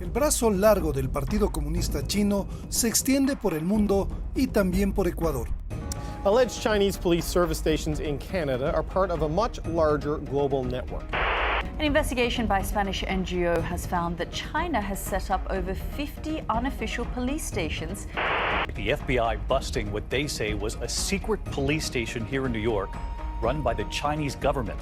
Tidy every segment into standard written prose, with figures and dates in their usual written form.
El brazo largo del Partido Comunista Chino se extiende por el mundo y también por Ecuador. Alleged Chinese police service stations in Canada are part of a much larger global network. An investigation by Spanish NGO has found that China has set up over 50 unofficial police stations. The FBI busting what they say was a secret police station here in New York, run by the Chinese government.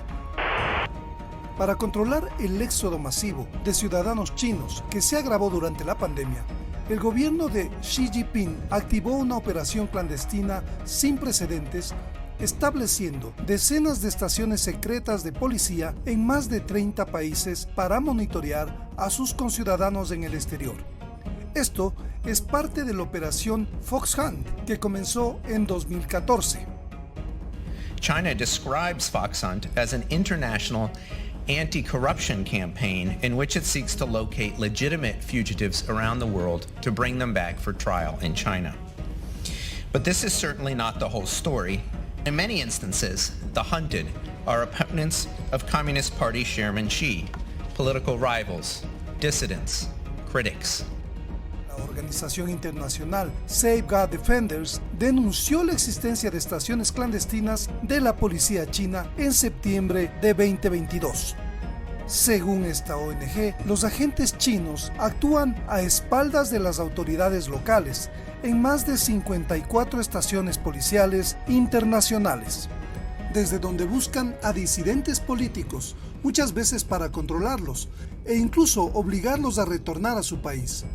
Para controlar el éxodo masivo de ciudadanos chinos que se agravó durante la pandemia, el gobierno de Xi Jinping activó una operación clandestina sin precedentes, estableciendo decenas de estaciones secretas de policía en más de 30 países para monitorear a sus conciudadanos en el exterior. Esto es parte de la operación Fox Hunt, que comenzó en 2014. China describes Fox Hunt as an international anti-corruption campaign in which it seeks to locate legitimate fugitives around the world to bring them back for trial in China. But this is certainly not the whole story. In many instances, the hunted are opponents of Communist Party Chairman Xi, political rivals, dissidents, critics. La organización internacional Safeguard Defenders denunció la existencia de estaciones clandestinas de la policía china en septiembre de 2022. Según esta ONG, los agentes chinos actúan a espaldas de las autoridades locales en más de 54 estaciones policiales internacionales, desde donde buscan a disidentes políticos, muchas veces para controlarlos e incluso obligarlos a retornar a su país.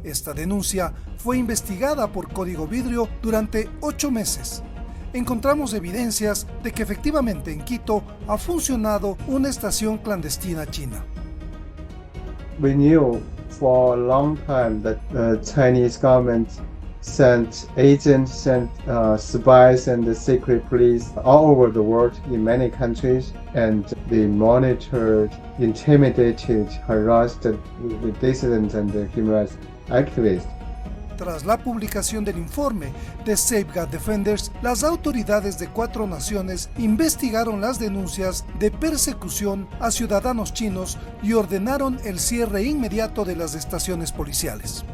Esta denuncia fue investigada por Código Vidrio durante 8 meses. Encontramos evidencias de que efectivamente en Quito ha funcionado una estación clandestina china. We knew for a long time that the Chinese government sent agents, spies and the secret police all over the world in many countries, and they monitored, intimidated, harassed the dissidents and the human rights activists. Tras la publicación del informe de Safeguard Defenders, las autoridades de 4 naciones investigaron las denuncias de persecución a ciudadanos chinos y ordenaron el cierre inmediato de las estaciones policiales.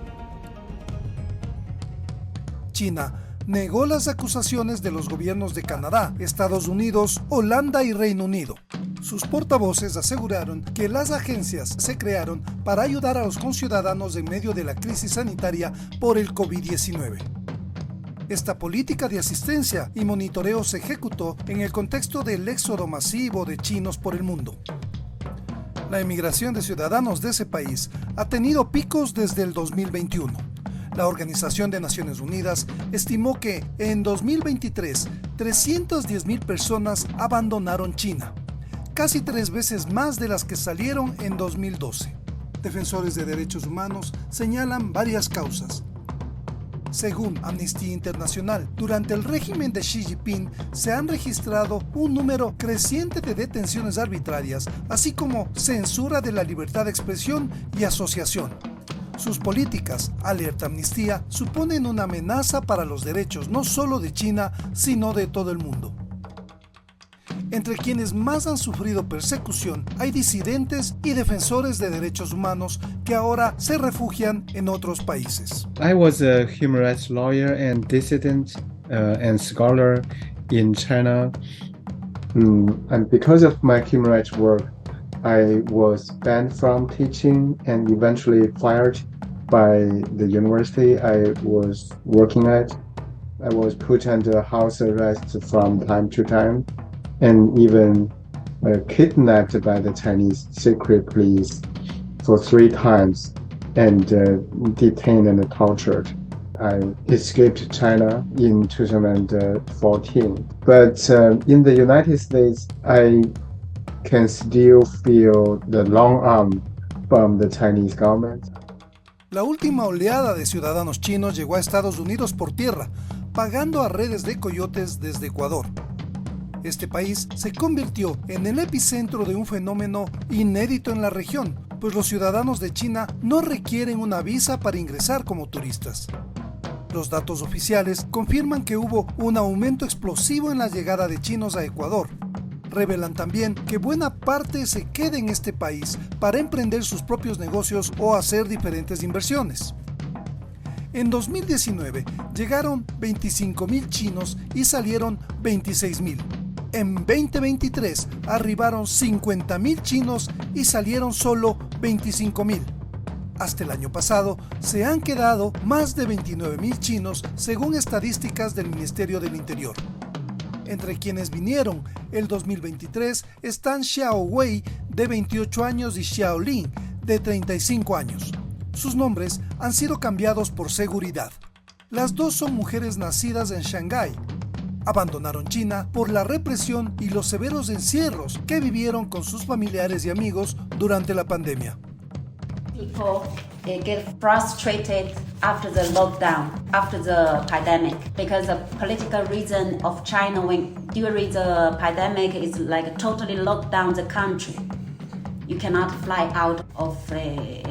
China negó las acusaciones de los gobiernos de Canadá, Estados Unidos, Holanda y Reino Unido. Sus portavoces aseguraron que las agencias se crearon para ayudar a los conciudadanos en medio de la crisis sanitaria por el COVID-19. Esta política de asistencia y monitoreo se ejecutó en el contexto del éxodo masivo de chinos por el mundo. La emigración de ciudadanos de ese país ha tenido picos desde el 2021. La Organización de Naciones Unidas estimó que en 2023 310,000 personas abandonaron China, casi 3 veces más de las que salieron en 2012. Defensores de derechos humanos señalan varias causas. Según Amnistía Internacional, durante el régimen de Xi Jinping se han registrado un número creciente de detenciones arbitrarias, así como censura de la libertad de expresión y asociación. Sus políticas, alerta Amnistía, suponen una amenaza para los derechos no solo de China, sino de todo el mundo. Entre quienes más han sufrido persecución hay disidentes y defensores de derechos humanos que ahora se refugian en otros países. I was a human rights lawyer and dissident and scholar in China. And because of my human rights work, I was banned from teaching and eventually fired by the university I was working at. I was put under house arrest from time to time and even kidnapped by the Chinese secret police for 3 times and detained and tortured. I escaped China in 2014. But in the United States, I can still feel the long arm from the Chinese government. La última oleada de ciudadanos chinos llegó a Estados Unidos por tierra, pagando a redes de coyotes desde Ecuador. Este país se convirtió en el epicentro de un fenómeno inédito en la región, pues los ciudadanos de China no requieren una visa para ingresar como turistas. Los datos oficiales confirman que hubo un aumento explosivo en la llegada de chinos a Ecuador. revelan también que buena parte se queda en este país para emprender sus propios negocios o hacer diferentes inversiones. En 2019 llegaron 25,000 chinos y salieron 26,000. En 2023 arribaron 50,000 chinos y salieron solo 25,000. Hasta el año pasado se han quedado más de 29,000 chinos según estadísticas del Ministerio del Interior. Entre quienes vinieron el 2023 están Xiao Wei, de 28 años, y Xiao Lin, de 35 años. Sus nombres han sido cambiados por seguridad. Las dos son mujeres nacidas en Shanghái. Abandonaron China por la represión y los severos encierros que vivieron con sus familiares y amigos durante la pandemia. People get frustrated after the lockdown, after the pandemic, because the political reason of China during the pandemic is like totally locked down the country. You cannot fly out of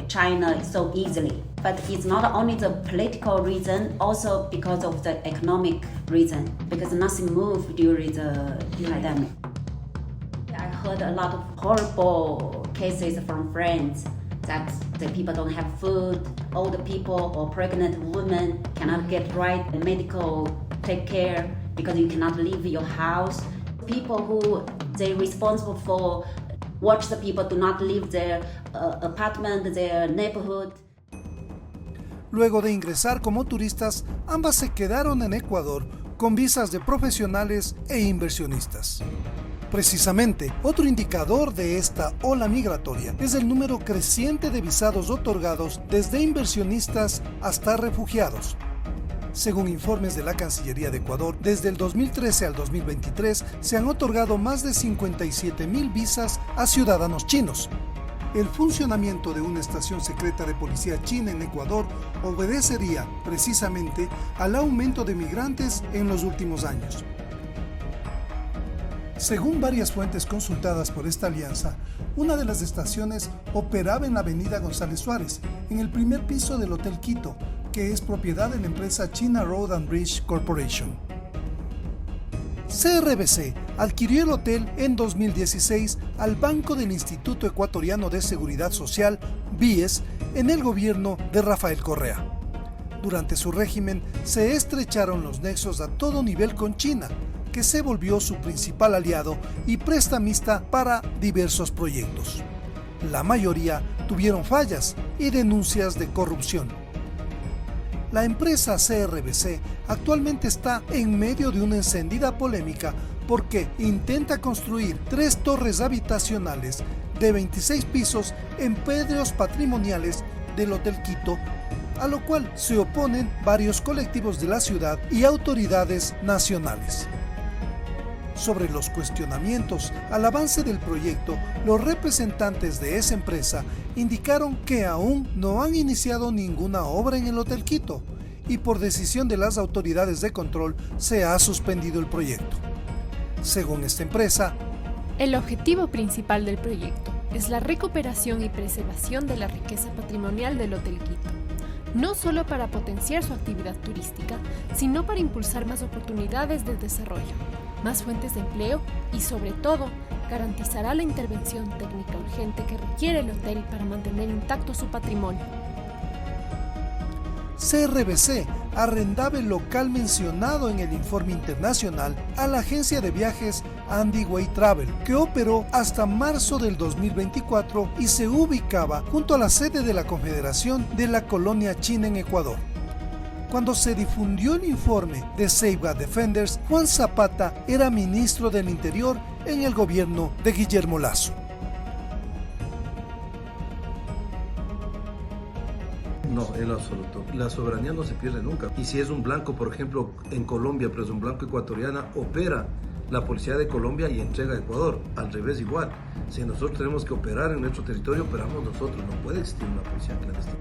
China so easily. But it's not only the political reason, also because of the economic reason, because nothing moved during the pandemic. I heard a lot of horrible cases from friends that the people don't have food, older people or pregnant women cannot get right medical take care because you cannot leave your house. People who they're responsible for watch the people do not leave their apartment, their neighborhood. Luego de ingresar como turistas, ambas se quedaron en Ecuador con visas de profesionales e inversionistas. Precisamente, otro indicador de esta ola migratoria es el número creciente de visados otorgados desde inversionistas hasta refugiados. Según informes de la Cancillería de Ecuador, desde el 2013 al 2023 se han otorgado más de 57,000 visas a ciudadanos chinos. El funcionamiento de una estación secreta de policía china en Ecuador obedecería precisamente al aumento de migrantes en los últimos años. Según varias fuentes consultadas por esta alianza, una de las estaciones operaba en la avenida González Suárez, en el primer piso del Hotel Quito, que es propiedad de la empresa China Road and Bridge Corporation. CRBC adquirió el hotel en 2016 al Banco del Instituto Ecuatoriano de Seguridad Social, BIES, en el gobierno de Rafael Correa. Durante su régimen se estrecharon los nexos a todo nivel con China, que se volvió su principal aliado y prestamista para diversos proyectos. La mayoría tuvieron fallas y denuncias de corrupción. La empresa CRBC actualmente está en medio de una encendida polémica porque intenta construir 3 torres habitacionales de 26 pisos en predios patrimoniales del Hotel Quito, a lo cual se oponen varios colectivos de la ciudad y autoridades nacionales. Sobre los cuestionamientos al avance del proyecto, los representantes de esa empresa indicaron que aún no han iniciado ninguna obra en el Hotel Quito y por decisión de las autoridades de control se ha suspendido el proyecto. Según esta empresa, el objetivo principal del proyecto es la recuperación y preservación de la riqueza patrimonial del Hotel Quito, no solo para potenciar su actividad turística, sino para impulsar más oportunidades de desarrollo, más fuentes de empleo y, sobre todo, garantizará la intervención técnica urgente que requiere el hotel para mantener intacto su patrimonio. CRBC arrendaba el local mencionado en el informe internacional a la agencia de viajes Andy Way Travel, que operó hasta marzo del 2024 y se ubicaba junto a la sede de la Confederación de la Colonia China en Ecuador. Cuando se difundió el informe de Safeguard Defenders, Juan Zapata era ministro del Interior en el gobierno de Guillermo Lasso. No, en lo absoluto. La soberanía no se pierde nunca. Y si es un blanco, por ejemplo, en Colombia, pero es un blanco ecuatoriana, opera la policía de Colombia y entrega a Ecuador. Al revés igual. Si nosotros tenemos que operar en nuestro territorio, operamos nosotros. No puede existir una policía clandestina.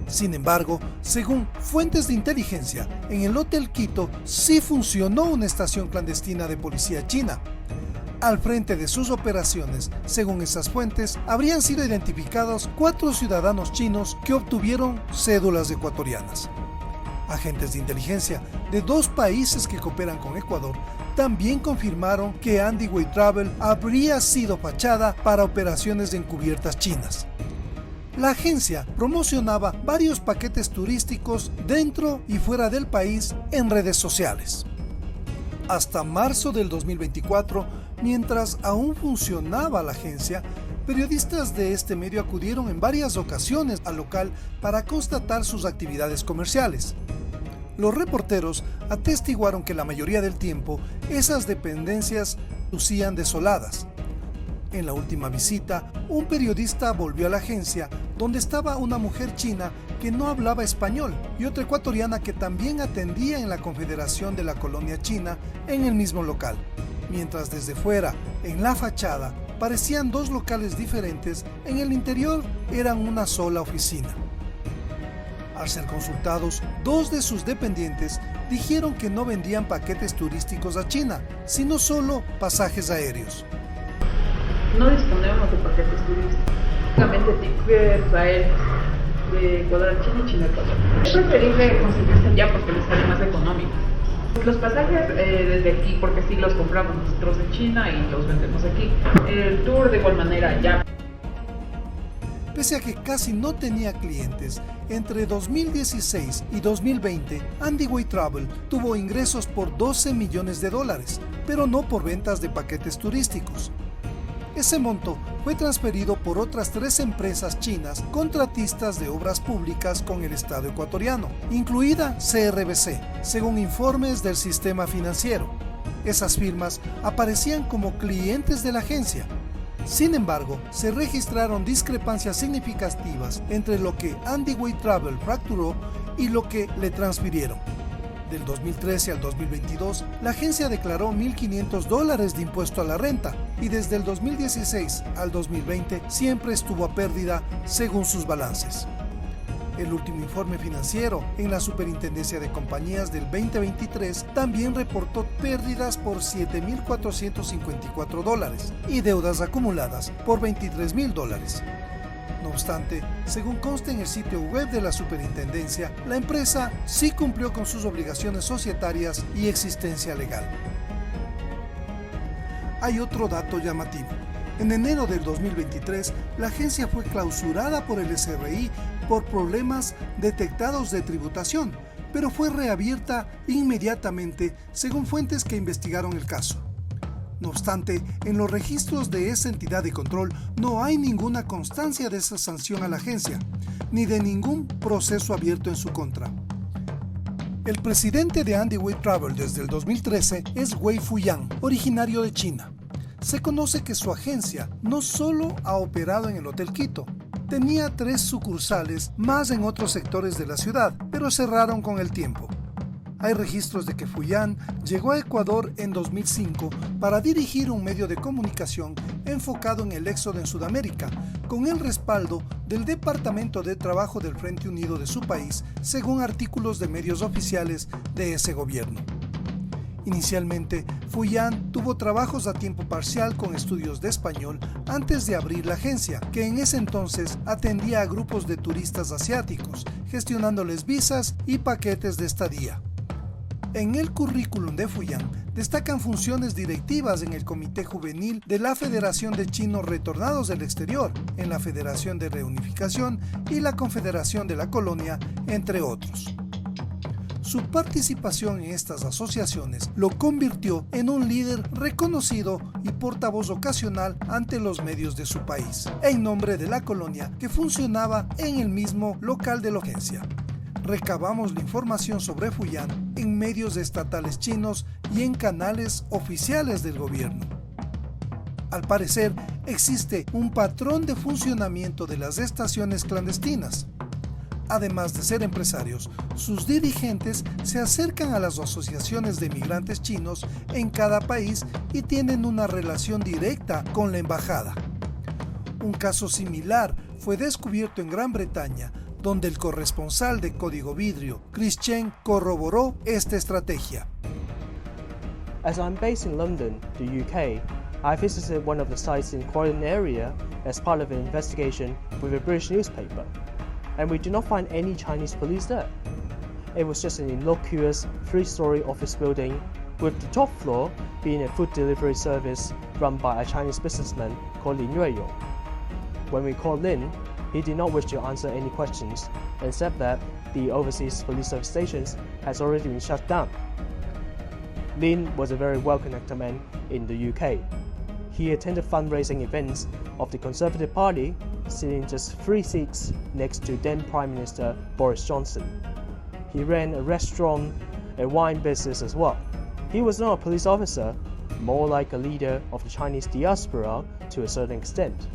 Sin embargo, según fuentes de inteligencia, en el Hotel Quito sí funcionó una estación clandestina de policía china. Al frente de sus operaciones, según esas fuentes, habrían sido identificados 4 ciudadanos chinos que obtuvieron cédulas ecuatorianas. Agentes de inteligencia de 2 países que cooperan con Ecuador también confirmaron que Andiway Travel habría sido fachada para operaciones encubiertas chinas. La agencia promocionaba varios paquetes turísticos dentro y fuera del país en redes sociales. Hasta marzo del 2024, mientras aún funcionaba la agencia, periodistas de este medio acudieron en varias ocasiones al local para constatar sus actividades comerciales. Los reporteros atestiguaron que la mayoría del tiempo esas dependencias lucían desoladas. En la última visita, un periodista volvió a la agencia donde estaba una mujer china que no hablaba español y otra ecuatoriana que también atendía en la Confederación de la Colonia China en el mismo local. Mientras desde fuera, en la fachada, parecían dos locales diferentes, en el interior eran una sola oficina. Al ser consultados, dos de sus dependientes dijeron que no vendían paquetes turísticos a China, sino solo pasajes aéreos. No disponemos de paquetes turísticos. Únicamente tickets aéreos de Ecuador a China y China a Ecuador. Es preferible conseguirse allá porque les sale más económico. Los pasajes desde aquí, porque sí los compramos nosotros en China y los vendemos aquí. El tour de igual manera allá. Pese a que casi no tenía clientes, entre 2016 y 2020, Andiway Travel tuvo ingresos por $12 millones, pero no por ventas de paquetes turísticos. Ese monto fue transferido por otras 3 empresas chinas contratistas de obras públicas con el Estado ecuatoriano, incluida CRBC, según informes del sistema financiero. Esas firmas aparecían como clientes de la agencia. Sin embargo, se registraron discrepancias significativas entre lo que Andiway Travel facturó y lo que le transfirieron. Del 2013 al 2022, la agencia declaró $1.500 de impuesto a la renta y desde el 2016 al 2020 siempre estuvo a pérdida según sus balances. El último informe financiero en la Superintendencia de Compañías del 2023 también reportó pérdidas por $7.454 y deudas acumuladas por $23.000. No obstante, según consta en el sitio web de la Superintendencia, la empresa sí cumplió con sus obligaciones societarias y existencia legal. Hay otro dato llamativo. En enero del 2023, la agencia fue clausurada por el SRI por problemas detectados de tributación, pero fue reabierta inmediatamente según fuentes que investigaron el caso. No obstante, en los registros de esa entidad de control no hay ninguna constancia de esa sanción a la agencia, ni de ningún proceso abierto en su contra. El presidente de Andiway Travel desde el 2013 es Wei Fuyan, originario de China. Se conoce que su agencia no solo ha operado en el Hotel Quito, tenía 3 sucursales más en otros sectores de la ciudad, pero cerraron con el tiempo. Hay registros de que Fuyan llegó a Ecuador en 2005 para dirigir un medio de comunicación enfocado en el éxodo en Sudamérica, con el respaldo del Departamento de Trabajo del Frente Unido de su país, según artículos de medios oficiales de ese gobierno. Inicialmente, Fuyan tuvo trabajos a tiempo parcial con estudios de español antes de abrir la agencia, que en ese entonces atendía a grupos de turistas asiáticos, gestionándoles visas y paquetes de estadía. En el currículum de Fuyan destacan funciones directivas en el Comité Juvenil de la Federación de Chinos Retornados del Exterior, en la Federación de Reunificación y la Confederación de la Colonia, entre otros. Su participación en estas asociaciones lo convirtió en un líder reconocido y portavoz ocasional ante los medios de su país, en nombre de la colonia que funcionaba en el mismo local de la agencia. Recabamos la información sobre Fuyan en medios estatales chinos y en canales oficiales del gobierno. Al parecer, existe un patrón de funcionamiento de las estaciones clandestinas. Además de ser empresarios, sus dirigentes se acercan a las asociaciones de migrantes chinos en cada país y tienen una relación directa con la embajada. Un caso similar fue descubierto en Gran Bretaña, donde el corresponsal de Código Vidrio, Chris Chen, corroboró esta estrategia. As I'm based in London, the UK, I visited one of the sites in Croydon area as part of an investigation with a British newspaper, and we did not find any Chinese police there. It was just an innocuous 3-story office building with the top floor being a food delivery service run by a Chinese businessman called Lin Yueyong. When we called Lin, he did not wish to answer any questions and said that the overseas police service stations has already been shut down. Lin was a very well-connected man in the UK. He attended fundraising events of the Conservative Party, sitting just 3 seats next to then Prime Minister Boris Johnson. He ran a restaurant, a wine business as well. He was not a police officer, more like a leader of the Chinese diaspora to a certain extent.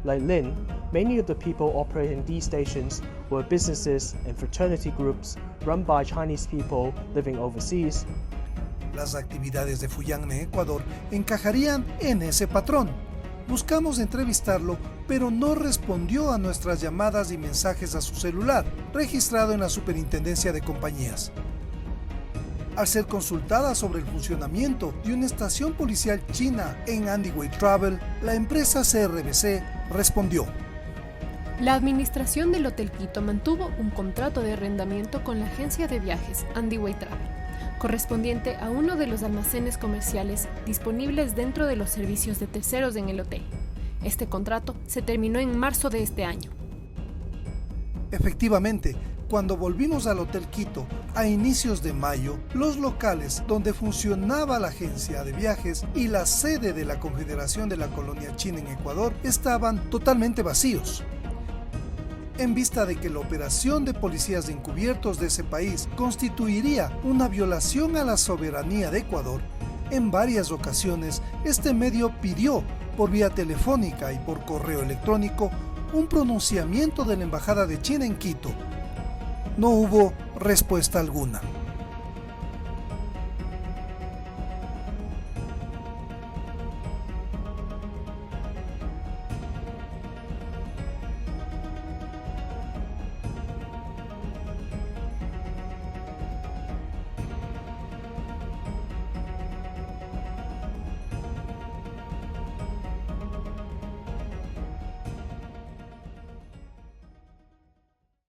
Like Lin, many of the people operating these stations were businesses and fraternity groups run by Chinese people living overseas. Las actividades de Fuyang en Ecuador encajarían en ese patrón. Buscamos entrevistarlo, pero no respondió a nuestras llamadas y mensajes a su celular, registrado en la Superintendencia de Compañías. Al ser consultada sobre el funcionamiento de una estación policial china en Andiway Travel, la empresa CRBC respondió: La administración del Hotel Quito mantuvo un contrato de arrendamiento con la agencia de viajes Andiway Travel, correspondiente a uno de los almacenes comerciales disponibles dentro de los servicios de terceros en el hotel. Este contrato se terminó en marzo de este año. Efectivamente, cuando volvimos al Hotel Quito a inicios de mayo, los locales donde funcionaba la agencia de viajes y la sede de la Confederación de la Colonia China en Ecuador estaban totalmente vacíos. En vista de que la operación de policías encubiertos de ese país constituiría una violación a la soberanía de Ecuador, en varias ocasiones este medio pidió por vía telefónica y por correo electrónico un pronunciamiento de la Embajada de China en Quito. No hubo respuesta alguna.